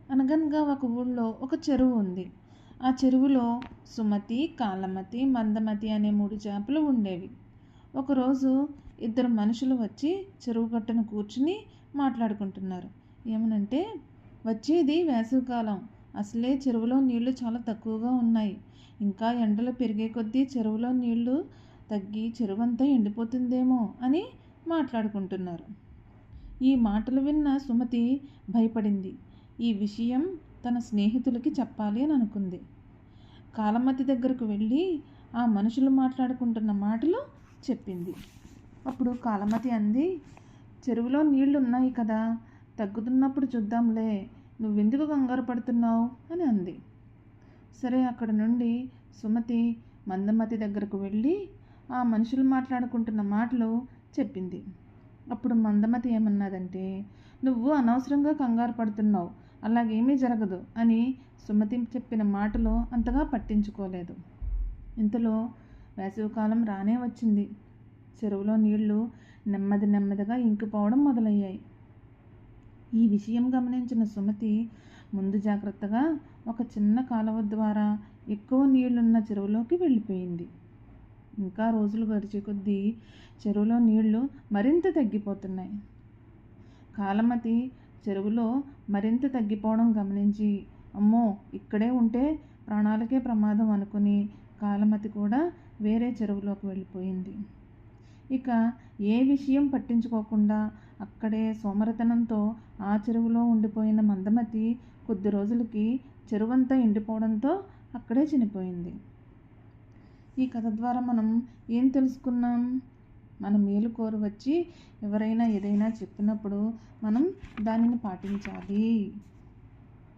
అనగనగా ఒక ఊళ్ళో ఒక చెరువు ఉంది. ఆ చెరువులో సుమతి, కాలమతి, మందమతి అనే 3 చేపలు ఉండేవి. ఒకరోజు ఇద్దరు మనుషులు వచ్చి చెరువు గట్టున కూర్చుని మాట్లాడుకుంటున్నారు. ఏమనంటే, వచ్చేది వేసవికాలం, అసలే చెరువులో నీళ్లు చాలా తక్కువగా ఉన్నాయి. ఇంకా ఎండలు పెరిగే కొద్దీ చెరువులో నీళ్లు తగ్గి చెరువంతా ఎండిపోతుందేమో అని మాట్లాడుకుంటున్నారు. ఈ మాటలు విన్న సుమతి భయపడింది. ఈ విషయం తన స్నేహితులకి చెప్పాలి అని అనుకుంది. కాలమతి దగ్గరకు వెళ్ళి ఆ మనుషులు మాట్లాడుకుంటున్న మాటలు చెప్పింది. అప్పుడు కాలమతి అంది, చెరువులో నీళ్లు ఉన్నాయి కదా, తగ్గుతున్నప్పుడు చూద్దాంలే, నువ్వెందుకు కంగారు పడుతున్నావు అని అంది. సరే, అక్కడ నుండి సుమతి మందమతి దగ్గరకు వెళ్ళి ఆ మనుషులు మాట్లాడుకుంటున్న మాటలు చెప్పింది. అప్పుడు మందమతి ఏమన్నదంటే, నువ్వు అనవసరంగా కంగారు పడుతున్నావు, అలాగేమీ జరగదు అని సుమతి చెప్పిన మాటలు అంతగా పట్టించుకోలేదు. ఇంతలో వేసవికాలం రానే వచ్చింది. చెరువులో నీళ్లు నెమ్మదిగా ఇంకిపోవడం మొదలయ్యాయి. ఈ విషయం గమనించిన సుమతి ముందు జాగ్రత్తగా ఒక చిన్న కాలువ ద్వారా ఎక్కువ నీళ్లున్న చెరువులోకి వెళ్ళిపోయింది. ఇంకా రోజులు గడిచే కొద్దీ చెరువులో నీళ్లు మరింత తగ్గిపోతున్నాయి. కాలమతి చెరువులో మరింత తగ్గిపోవడం గమనించి, అమ్మో, ఇక్కడే ఉంటే ప్రాణాలకే ప్రమాదం అనుకుని కాలమతి కూడా వేరే చెరువులోకి వెళ్ళిపోయింది. ఇక ఏ విషయం పట్టించుకోకుండా అక్కడే సోమరితనంతో ఆ చెరువులో ఉండిపోయిన మందమతి కొద్ది రోజులకి చెరువంతా ఎండిపోవడంతో అక్కడే చనిపోయింది. ఈ కథ ద్వారా మనం ఏం తెలుసుకున్నాం? మన మేలు కోరి వచ్చి ఎవరైనా ఏదైనా చెప్పినప్పుడు మనం దానిని పాటించాలి.